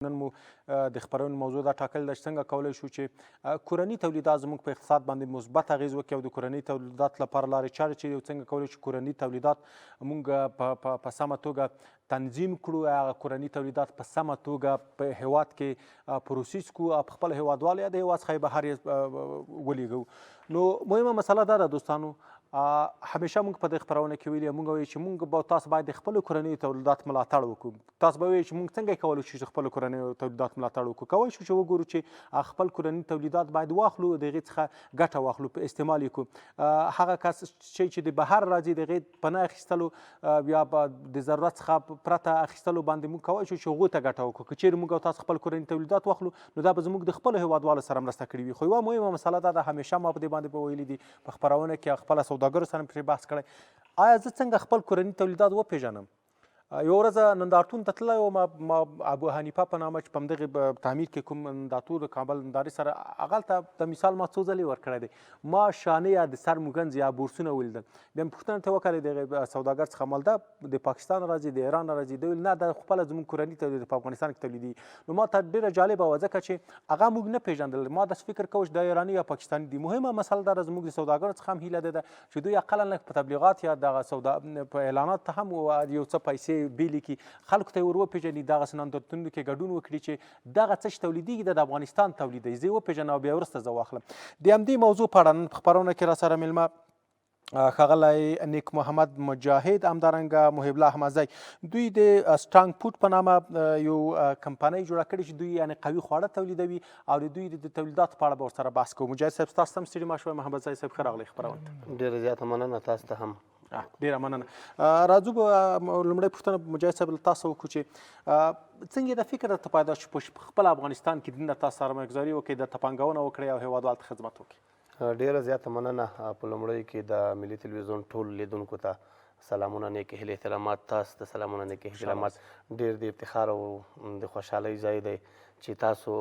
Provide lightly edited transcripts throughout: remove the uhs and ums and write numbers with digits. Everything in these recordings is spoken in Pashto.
نن مو د خپرونې موضوع دا ټاکل ده چې څنګه کولی شو چې کورني تولیدات زموږ په اقتصاد باندې مثبت اغېز وکړي او د کورني تولیدات لپاره لارې چارې چې څنګه کولی شو کورني تولیدات موږ په سمه توګه تنظیم کړو، هغه کورني تولیدات په سمه توګه په هیواد کې پروسس کړو او په خپل هیوادوالو یا د هیواد څخه یې بهر یې ولیږو. نو مهمه مسله دا ده دوستانو، همیشه موږ په دې خپرونه کې ویلي موږ وایو چې موږ به تاسو باید د خپلو کورنیو تولیدات ملاتړ وکړو. تاسو به وایئ چې موږ څنګه کولی شو چې خپلو کورنیو تولیدات ملاتړ وکړو؟ کولی شو چې وګورو چې خپل کورني تولیدات باید واخلو، د هغې څخه ګټه واخلو، په استعمال یې کړو. هغه کس چې د بهر راځي د هغې په نه اخیستلو یا د ضرورت څخه پرته اخیستلو باندې موږ کولی شو چې هغوی ته ګټه وکړو. که چېرې موږ او تاسو خپل کورني تولیدات واخلو نو دا به زموږ د خپلو هیوادوالو سره مرسته کړې وي. خو یوه مهمه مسله دا ده، همیشه ما په دې باندې به ویلي دي په خپرونه کې، خپله سوداګرو سره مې پرې بحث کړی، آیا زه څنګه خپل کورني تولیدات وپېژنم؟ یوه ورځ نندارتون ته تللی وم، ابو حنیفه په نامه چې په همدغې تعمیر کې کوم نندارتون د کابل نندارې سره، هغلته د مثال ما څو ځلې ورکړی دی، ما شانې یا د سر موږنځ یا بورسونه ولیدل. بیا مې پوښتنه ترې وکړې د هغې سوداګر څخه، مالده د پاکستان راځي، د ایران راځي؟ دی ویل نه، دا خپله زموږ کورني تولید په افغانستان کې تولیدېږي. نو ما ته ډېره جالبه وه ځکه چې هغه موږ نه پېژندل. ما داسې فکر کوه چې دا ایراني یا پاکستاني دي. مهمه مسله دا ده، زموږ د سوداګرو څخه هم هیله ده چې دوی اقلا لږ په تبلیغات یا دغه په اعلاناتو ته هم یو څه پیسې بیلې کړي، خلکو ته یې ور وپېژني، دغسې نندارتونونو کې ګډون وکړي چې دغه څه چې تولیدېږي د افغانستان تولید دی، زه یې وپېژنم او بیا وروسته زه واخلم. د همدې موضوع په اړه نن په خپرونه کې راسره مېلمه ښاغلی نیک محمد مجاهد، همدارنګه محب الله احمدزی، دوی د سټانګ فوډ په نامه یو کمپنۍ جوړه کړې چې دوی یعنې قوي خواړه تولیدوي او د دوی د تولیداتو په اړه به ورسره بحث کوو. مجاهد صاحب ستاسو ته هم ستړي مه شوئ. محمدزی صاحب ښه راغلی خپرونه ته. ډېره زیاته مننه، تاسو ته هم ډېره مننه. راځو به لومړی پوښتنه مجاهد صاحب له تاسو وکړو چې څنګه د فکر درته پیدا شو په خپل افغانستان کې دین تاسو سرمایه‌ګذاري وکړئ، درته پانګونه وکړئ او هېوادوالو ته خدمت وکړئ؟ ډېره زیاته مننه. په لومړیو کې د ملي تلویزیون ټول لیدونکو ته سلامونه، نیک هیلې، احترامات. تاسو ته سلامونه، نیک احترامات. ډېر د افتخار او د خوشحالۍ ځای دی چې تاسو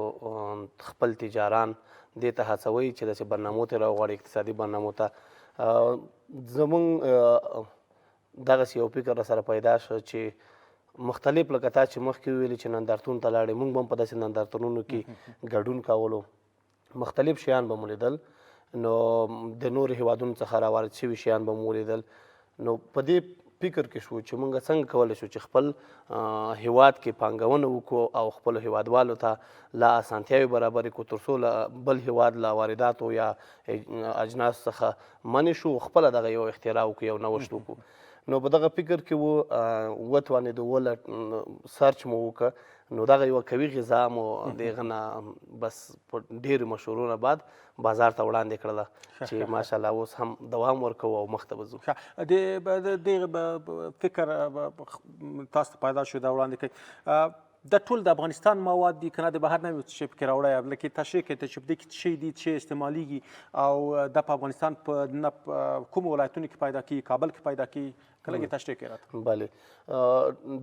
خپل تجاران دې ته هڅوئ چې داسې برنامو ته راوغواړئ، اقتصادي برنامو ته. زمونږ دغسې یو فکر راسره پیدا شو چې مختلف، لکه تا چې مخکې ویلي چې نندارتون ته لاړې، موږ به هم په داسې نندارتونونو کې ګډون کولو، مختلف شیان به مو لیدل، نو د نورو هیوادونو څخه راوارد شوي شیان به مو ولیدل. نو په دې فکر کې شو چې موږ څنګه کولی شو چې خپل هیواد کې پانګونه وکړو او خپلو هیوادوالو ته لا اسانتیاوې برابرې کړو، تر څو له بل هیواد له وارداتو یا اجناسو څخه منې شو، خپله دغه یو اختراع وکړو، یو نوښت وکړو. نو په دغه فکر کې وتوانېدو، سرچ مو وکړه، نو دغه یوه قوي غذا مو د هغه نه بس په ډېرو مشورو نه بعد بازار ته وړاندې کړله چې ماشاءالله اوس هم دوام ورکوو او مخته به ځو. د دغه فکر تاسو ته پیدا شو دا وړاندې کوي، دا ټول د افغانستان مواد دي که نه د بهر نه یو څه شی پکې راوړی؟ لکه تشریح کړئ چې په دې کې څه شی دي چې استعمالیږي او دا په افغانستان په کومو ولایتونو کې پیدا کېږي، کابل کې پیدا کېږي؟ که لږ یې تشریح کړئ راته. بلې،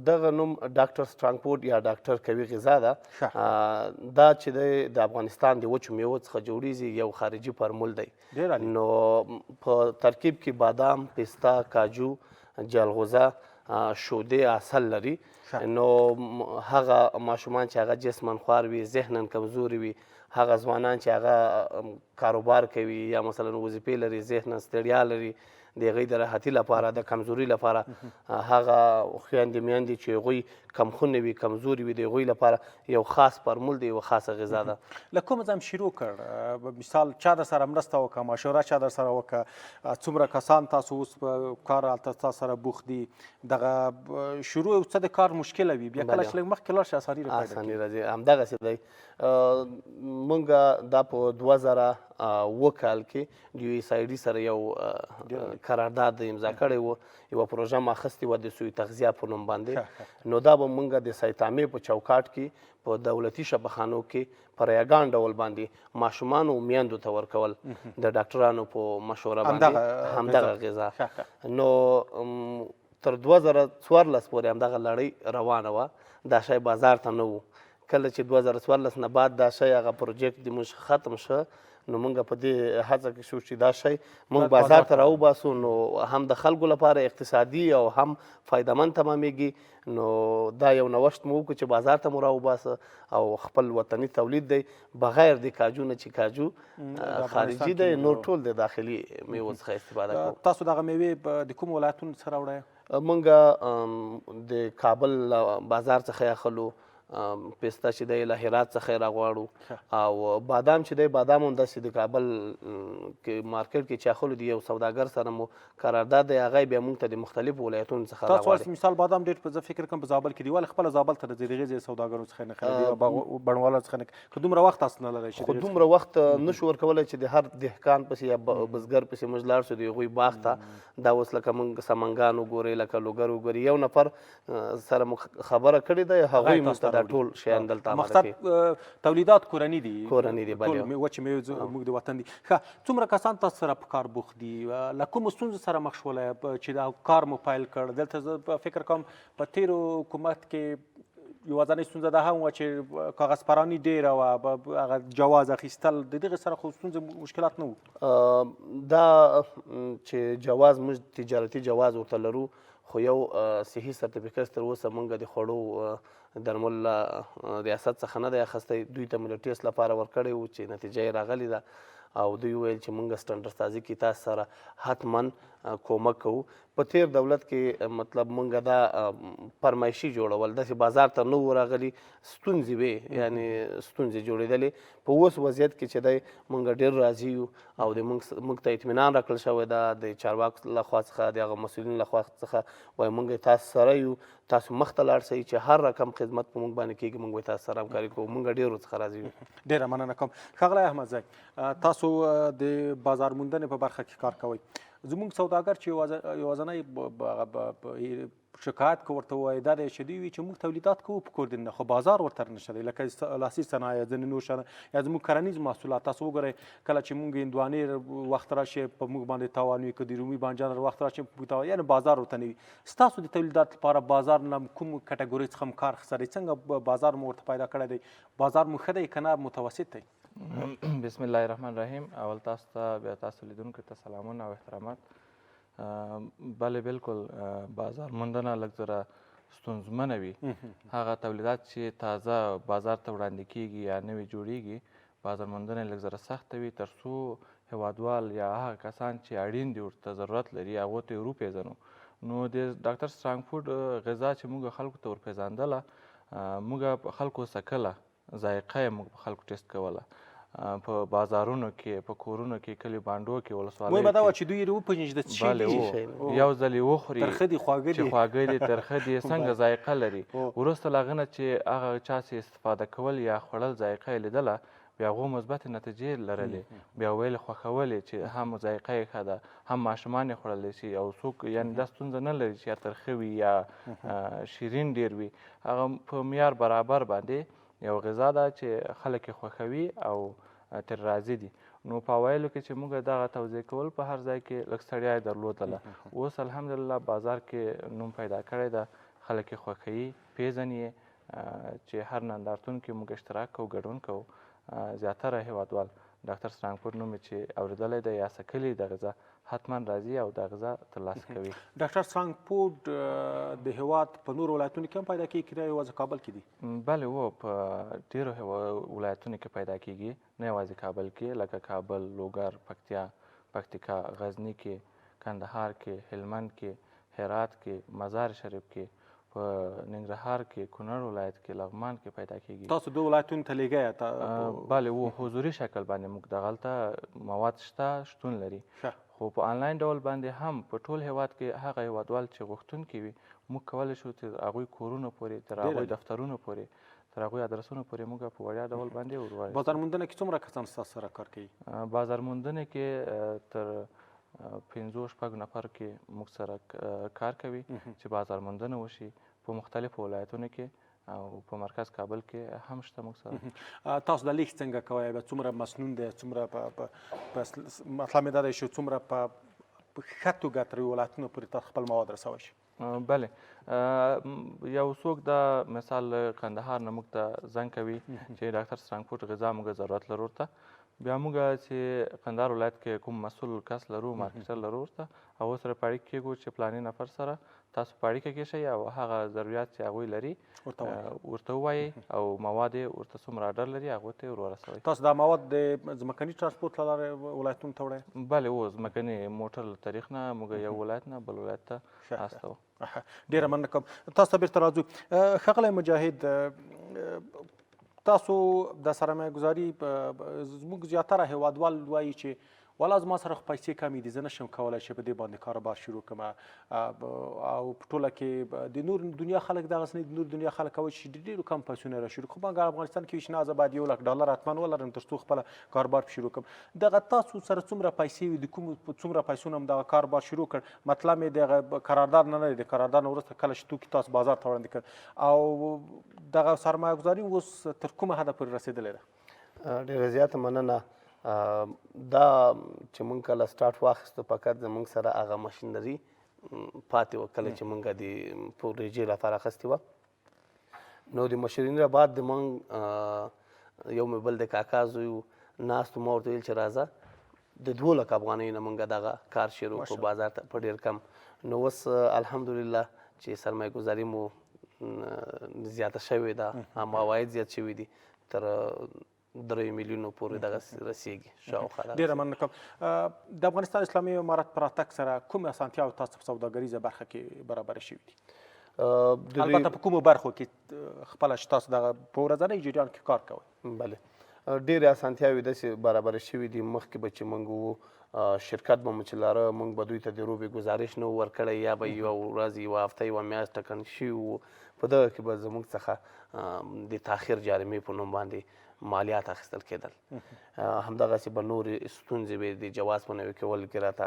دغه نوم ډاکټر سټرانګ فوډ یا ډاکټر قوي غذا ده. دا چې دی د افغانستان د وچو میوو څخه جوړیږي، یو خارجي فارمول دی. نو په ترکیب کې بادام، پستا، کاجو، جلغوزه، شودې، عسل لري. نو هغه ماشومان چې هغه جسماً خوار وي، ذهناً کمزوري وي، هغه ځوانان چې هغه کاروبار کوي یا مثلا وظیفې لري، ذهناً ستړیا لري، د هغوی د راحتي لپاره، د کمزوري لپاره، هغه خویندې میندې چې هغوی کمخونې وي، کمزوري وي، د هغوی لپاره یو خاص فارمول دی، یوه خاصه غذا ده. له کومه ځای شروع کړ؟ مثال چا در سره مرسته وکړه، مشوره چا در سره وکړه؟ څومره کسان تاسو اوس په کار هلته تاسو سره بوخت دي؟ دغه شروع یو څه د کار مشکله وي، بیا کله چې لږ مخکې لاړ شي اساني راځي. همدغسې دی. موږ دا په 2002 کال کې د یو USAID سره یو قرارداد امضا کړی و، یوه پروژه مو اخیستې وه د سوی تغذیه په نوم باندې. نو دا به موږ د سایتامې په چوکاټ کې په دولتي شفاخانو کې په ریاګان ډول باندې ماشومانو میندو ته ورکول، د ډاکټرانو په مشوره باندې همدغه غذا. نو تر 2014 پورې همدغه لړۍ روانه وه، دا شی بازار ته نه و کله چې 2014 نه بعد دا شی هغه پروجیکټ د موږ ختم شه نو موږ په دې هڅه کې شو چې دا شی موږ بازار ته راوباسو نو هم د خلکو لپاره اقتصادي او هم فایدهمند تمامیږي نو دا یو نوښت مو وکړو چې بازار ته مو راوباسه او خپل وطني تولید دی بغیر د کاجو نه چې کاجو خارجي دی نور ټول د داخلي میوو څخه استفاده کوو. تاسو دغه میوې د کوم ولایتونو څخه راوړئ؟ موږ د کابل بازار څخه اخلو، پسته چې دی له هرات څخه یې راغواړو او بادام چې دی بادام هم داسې د کابل کې مارکیټ کې چې اخلو د یو سوداګر سره مو قرارداد دی هغه بیا موږ ته د مختلفو ولایتونو څخه راغواړي. تاسو مثال بادام ډېر زه فکر کوم په زابل کې دی ولې خپله زابل ته د زیرغیزې سوداګرو څخه نه خرید بڼوالو څخه نه که دومره وخت تاسو نه لرئ خو دومره وخت نشو ورکولی چې د هر دهقان پسې یا بزګر پسې موږ لاړ شو د هغوی باغ ته دا اوس لکه موږ سمنګان وګورئ لکه لوګر وګورئ یو نفر سره مو خبره کړې ده هغوی موږ ته دا ټول شیان دلته اماده کوي. مقصد تولیدات کورني دي کورني دي ټول وچې میوې زموږ د وطن دي. ښه څومره کسان تاسو سره په کار بوخت دي له کومو ستونزو سره مخ شولی چې دا کار مو پیل کړ؟ دلته زه فکر کوم په تېرو حکومت کې یوازینۍ ستونزه دا هم وه چې کاغذ پراني ډېره وه هغه جواز اخیستل د دغې سره خو ستونزې مشکلات نه وو. دا چې جواز موږ تجارتي جواز ورته لرو خو یو صحي سرتیفیکټ تر اوسه موږ د خوړو درمل له ریاست څخه نه دی اخیستی دوی ته مو د ټیسټ لپاره ورکړی و چې نتیجه یې راغلې ده او دوی وویل چې موږ سټنډرډ سازي کې تاسو سره حتما کومک کوو. په تیر دولت کې مطلب موږ دا فرمایشي جوړول داسې بازار ته نه و راغلي ستونزې وې یعنې ستونزې جوړېدلې. په اوس وضعیت کې چې دی موږ ډېر راضي یو او د موږ ته اطمینان راکړل شوی ده د چارواکو لخوا څخه د هغه مسؤلینو لخوا څخه وایي موږ تاسو سره یو تاسو مخته لاړ شئ چې هر رقم خدمت په موږ باندې کېږي موږ به تاسو سره همکاري کوو موږ ډېرو څخه راضي یو. ډېره مننه کوم. ښاغلی احمدزی تاسو د بازار موندنې په برخه کې کار کوئ زموږ سوداګر چې یوازینی شکایت که ورته ووایي دا دی چې دوی وایي چې موږ تولیدات کوو په کور دننه خو بازار ورته نشته دی لکه لاسي صنایع ځینې نور شیان یا زموږ کرنیز محصولات تاسو وګورئ کله چې موږ هندوانې وخت راشي په موږ باندې تاوان وي که د رومي بانجان وخت راشي په تاوان یعنې بازار ورته نه وي. ستاسو د تولیدات لپاره بازار نه کوم کټګورۍ څخه هم کار اخیستی څنګه بازار مو ورته پیدا کړی دی؟ بازار مو ښه دی که نه متوسط دی؟ بسم الله الرحمن الرحیم. اول تاسو ته بیا تاسو لیدونکو ته سلامونه او احترامات. بله بالکل بازار موندنه لږ ذره ستونزمنه وي. هغه تولیدات چې تازه بازار ته وړاندې کیږي یا نوې جوړیږي بازار موندنه لږ ذره سخته وي تر څو هیوادوال یا هغه کسان چې اړین دي ورته ضرورت لري هغو ته یې وروپېژنو. نو د ډاکټر سټرانګفورډ غذا چې موږ خلکو ته ورپېژندله موږ خلکو څکله ذایقه یې موږ په خلکو ټیسټ کوله په بازارونو کې په کورونو کې کلیو بانډو کې ولسوالیو کې. دا وه چې دوی یې وپېژني چې د څه شی دي یو ځل یې وخوري ترخه دي خواږه دي چې خواږه دي ترخه دي څنګه ذایقه لري. وروسته له هغه نه چې هغه چا چې استفاده کول یا خوړل ذایقه یې لیدله بیا هغو مثبتې نتیجې لرلې بیا ویل خوښولې چې هم ذایقه یې ښه ده هم ماشومان یې خوړلی شي او څوک یعنې دا ستونزه نه لري چې یا ترخه وي یا شیرین ډېر وي هغه په معیار برابر باندې یو غذا ده چې خلک یې خوښوي او تر راضي دي. نو په اوایلو کې چې موږ دغه توضیح کول په هر ځای کې لږ ستړیا یې درلودله اوس الحمدلله بازار کې نوم پیدا کړی ده خلک یې خوښوي پیژني یې چې هر نندارتون کې موږ اشتراک کوو ګډون کوو زیاتره هیوادوال ډاکټر سټرانګفورډ نوم چې اورېدلی دی یا څکلي د غذا حتما راځي او دا غذا ترلاسه کوي. ډاکټر سټرانګفورډ د هیواد په نورو ولایتونو کې هم پیدا کېږي که یوازې کابل کې دي؟ بله و په ډېرو ولایتونو کې پیدا کېږي نه یوازې کابل کې لکه کابل لوګر پکتیکا غزني کې کندهار کې هلمند کې هرات کې مزار شریف کې په ننګرهار کې کونړ ولایت کې لغمان کې پیدا کېږي. تاسو دوه ولایتونو ته لیږئ؟ بله و حضوري شکل باندې موږ دغلته مواد شتون لري خو په آنلاین ډول باندې هم په ټول هیواد کې هغه هیوادوال چې غوښتونکي وي موږ کولی شو تر هغوی کورونو پورې تر هغوی دفترونو پورې تر هغوی ادرسونو پورې موږ په وړیا ډول باندې ورورسوو. بازار موندنه کې څومره کسان ستاسو سره کار کوي؟ بازار موندنه کې تر 5-6 نفر کې موږ سره کار کوي چې بازار موندنه وشي په مختلفو ولایتونو کې او په مرکز کابل کې هم شته موږ سره. تاسو دا لیک څنګه کوئ؟ څومره مسنون دی څومره مطلب مې دا دی چې څومره په ښه توګه تر ولایتونو پورې تاسو خپل مواد رسوئ شي؟ بله یو څوک دا مثال کندهار نه موږ ته زنګ کوي چې ډاکټر سترانګپورټ غذا موږ ضرورت لرو ورته بیا موږ چې کندهار ولایت کې کوم مسؤل کس لرو مارکیټر لرو ورته هغو سره په اړیکه کېږو چې پلاني نفر سره تاسو په اړیکه کې شئ او هغه ضرورت چې هغوی لري ورته ووایئ او مواد یې ورته څومره اډر لري هغو ته یې ورورسوئ. تاسو دا مواد د ځمکني ترانسپورټ له لارې ولایتونو ته وړئ؟ بله هو ځمکني موټر له طریق نه موږ یو ولایت نه بل ولایت ته استوو. ډېره مننه کوم. تاسو ته بیرته راځو. ښاغلی مجاهد، تاسو د سرمایه گذاري زموږ زیاتره هیوادوال وایي چې والا زما سره خو پیسې کمې دي، زه نشم کولی چې په دې باندې کاروبار شروع کړم او په ټوله کې د نور دنیا خلک دغسې نه دي، نور دنیا خلک کوي چې ډېرو کم پیسو نه را شروع کړم، خو مګر افغانستان کې وي چې نه زه باید $1,00,000 حتما ولرم تر څو خپله کاروبار شروع کړم. دغه تاسو سره څومره پیسې وي، د کومو څومره پیسو نه هم دغه کاروبار شروع کړ؟ مطلب مې دغه قرارداد نه دی، د قرارداد نه وروسته کله چې توکي تاسو بازار ته وړاندې کړ او دغه سرمایه گذاري اوس تر کومه حده پورې رسېدلې ده؟ ډېره زیاته مننه. دا چې مونږ کله سټارټ واخیستو فقط زمونږ سره هغه مشینري پاتې وه کله چې مونږ د پروژې لپاره اخیستې وه. نو د مشینري نه بعد د مونږ یو مې بل د کاکا زوی و ناست و، ما ورته ویل چې راځه د 2,00,000 افغانیو نه مونږ دغه کار شروع کړو بازار ته په ډېر کم. نو اوس الحمدلله چې سرمایه گذاري مو زیاته شوې ده، هم عواید زیات شوي دي، تر 3 میلیونو پورې دغه رسیږي شاوخوا. ډېره مننه کوم. د افغانستان اسلامي امارت په راتګ سره کومې اسانتیاوې تاسو په سوداګریزه برخه کې برابرې شوي دي؟ البته په کومو برخو کې خپله چې تاسو دغه په ورځني جریان کې کار کوئ؟ بله ډېرې اسانتیاوې داسې برابرې شوي دي. مخکې به چې موږ وو شرکت به مو چې لاره موږ به دوی ته د روبې گزارش نه و ورکړی، یا به یوه ورځ یوه هفته یوه میاشت ټاکل شوي وو، په دغه کې به زموږ څخه د تاخیر جریمې په نوم باندې مالیات اخیستل کېدل. همدغسې به نورې ستونزې به د جواز په نوي کولو کې راته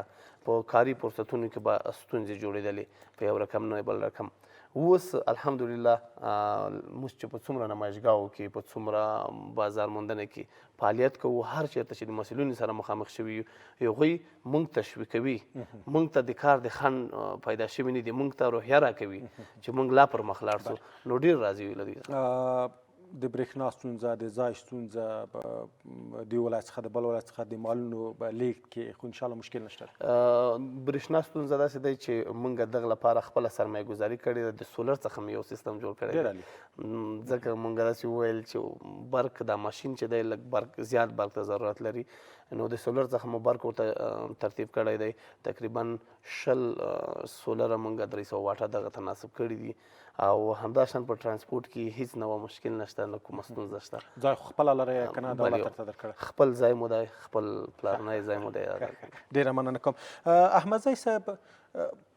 په کاري فرصتونو کې به ستونزې جوړېدلې په یو رقم نه بل رقم. اوس الحمدلله موږ چې په څومره نمایشګاهو کې په څومره بازار موندنه کې فعالیت کوو، هر چېرته چې د مسؤلینو سره مخامخ شوي یو هغوی موږ تشویقوي، موږ ته د کار د خنډ پیدا شوي نه دي، موږ ته روحیه راکوي چې موږ لا پر مخ لاړ سو. نو ډېر راضي یو له دوی. د برېښنا ستونزه، د ځای ستونزه، د یو ولایت څخه د بل ولایت څخه د مالونو لیږد کې خو انشاءالله مشکل نشته. برېښنا ستونزه داسې دی چې موږ دغه لپاره خپله سرمایه ګذاري کړې ده، د سولر څخه مې یو سیستم جوړ کړی دی. ځکه موږ داسې وویل چې برق دا ماشین چې دی لږ برق زیات برق ته ضرورت لري، نو د سولر څخه مو برق ورته ترتیب کړی دی. تقریبا 20 سولره موږ 300 واټه دغه ته نصب کړي دي او همداشان په ترانسپورټ کې هیڅ نوع مشکل نشته، نه کومه ستونزه شته. ځای خو خپله لرئ که نه دولت درته درکړی؟ خپل ځای مو دی، خپل پلرنی ځای مو دی. ډېره مننه کوم. احمدزی صاحب،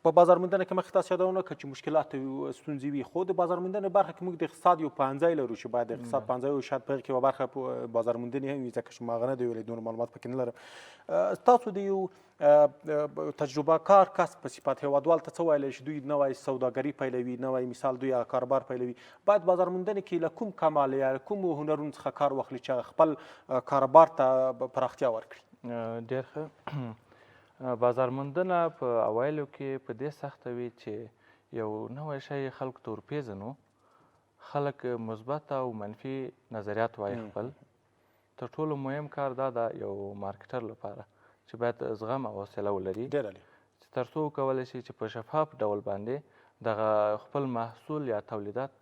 په بازار موندنه کې مخکې تاسو یادونه وکړه چې مشکلات او ستونزې وي، خو د بازار موندنې برخه کې موږ د اقتصاد یو پوهنځی لرو چې باید د اقتصاد پوهنځی او شاید په هغې کې یوه برخه بازار موندنې هم وي، ځکه چې ما هغه نه دی ویلی، نور معلومات پکې نه لرم. تاسو د یو تجربه کار کس په صفت هیوادوال ته څه ویلی چې دوی نوی سوداګري پیلوي، نوی مثال دوی کاروبار پیلوي، باید بازار موندنې کې له کوم کمال یا کومو هنرونو څخه کار واخلي چې خپل کاروبار ته پراختیا ورکړي؟ ډېر ښه. بازار موندنه په اوایلو کې په دې سخته وي چې یو نوی شی خلکو ته ورپېژنو، خلک مثبت او منفي نظریات وایي خپل. تر ټولو مهم کار دا ده یو مارکیټر لپاره چې باید زغم او حوصله ولري، چې تر څو وکولی شي چې په شفاف ډول باندې دغه خپل محصول یا تولیدات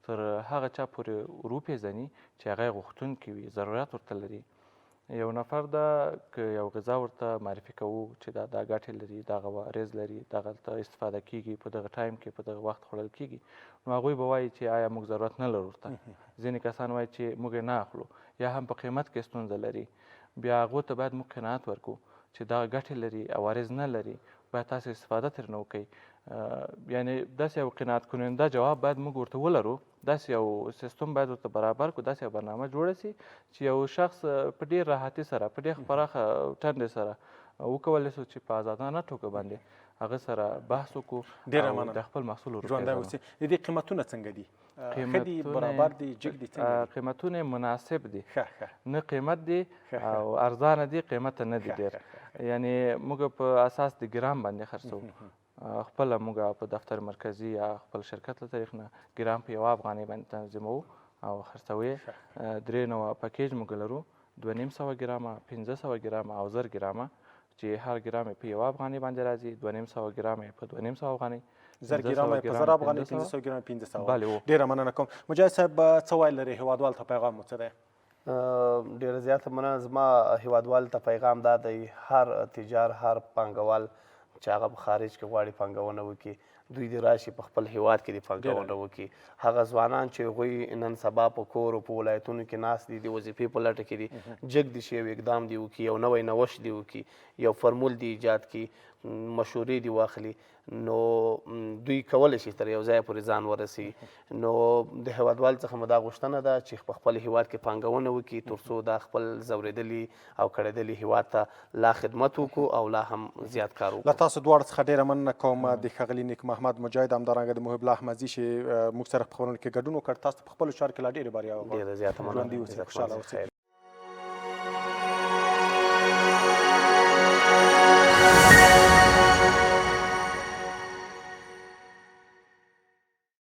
تر هغه چا پورې وروپېژني چې هغه یې غوښتونکي وي، ضرورت ورته لري. یو نفر ده که یو غذا ورته معرفي کوو چې دا ګټې لري، دغه وارز لري، دغلته استفاده کېږي، په دغه ټایم کې په دغه وخت خوړل کېږي، نو هغوی به وایي چې آیا موږ ضرورت نه لرو ورته. ځینې کسان وایي چې موږ یې نه اخلو، یا هم په قیمت کې ستونزه لري. بیا هغو ته باید موږ قناعت ورکړو چې دغه ګټې لري، عوارض نه لري، باید تاسو استفاده ترې نه وکړئ. یعنې داسې یو قناعت کننده جواب باید موږ ورته ولرو، داسې یو سیستم باید ورته برابر کړو، داسې یو برنامه جوړه سي چې یو شخص په ډېر راحتي سره، په ډېر پراخه ټنډې سره وکولی سو چې په ازادانه توګه باندې هغه سره بحث وکړو او د خپل محصول ژوندی اوسي. د دې قیمتونه څنګه دي؟ ښه دي، برابر دي، جګ دي، څنګه دي؟ قیمتونه مناسب دي، نه قیمت دي او ارزانه دي، قیمت نه دي ډېر. یعنې موږ په اساس د ګرام باندې خرڅوو خپله موږ په دفتر مرکزي یا خپل شرکت له طریق نه ګرام په 1 افغانۍ باندې تنظیموو او خرڅوو یې. 3 نوع پکیج موږ لرو، 2500 ګرامه، 1500 ګرامه او 1000 ګرامه چې هر ګرام یې په 1 افغانۍ باندې راځي، 2500 ګرام یې په 2500 افغانۍ، 1000 ګرامه یې په 1000 افغانۍ، 1500 ګرامه 1500. بله. ډېره مننه کوم. مجاهد صاحب څه ویل لري هیوادوالو ته پیغام مو څه دی؟ ډېره زیاته مننه. زما هیوادوالو ته پیغام دا دی هر تجار هر پانګوال چې هغه په خارج کې غواړي پانګونه وکړي دوی دې راشي په خپل هیواد کې دې پانګونه وکړي. هغه ځوانان چې هغوی نن سبا په کور او په ولایتونو کې ناست دي د وظیفې په لټه کې دي جګ دي شي یو اقدام دې وکړي، یو نوی نوښت دې وکړي، یو فرمول دې ایجاد کړي، مشورې دې واخلي، نو دوی کولی شي تر یو ځایه پورې ځان ورسي. نو د هیوادوال څخه مو دا غوښتنه ده چې په خپل هیواد کې پانګونه وکړي تر څو دا خپل ځورېدلي او کړېدلي هیواد ته لا خدمت وکړو او لا هم زیات کار وکړو. له تاسو دواړو څخه ډېره مننه کوم د ښاغلي نیک محمد مجاهد همدارنګه د محب الله احمدزي چې موږ سره په خبرونو کې ګډون وکړ. تاسو په خپلو چارو کې لا ډېرې بریا وغواړم. ډېره زیاته مننه. ژوندي اوسئ، خوشحاله اوسئ.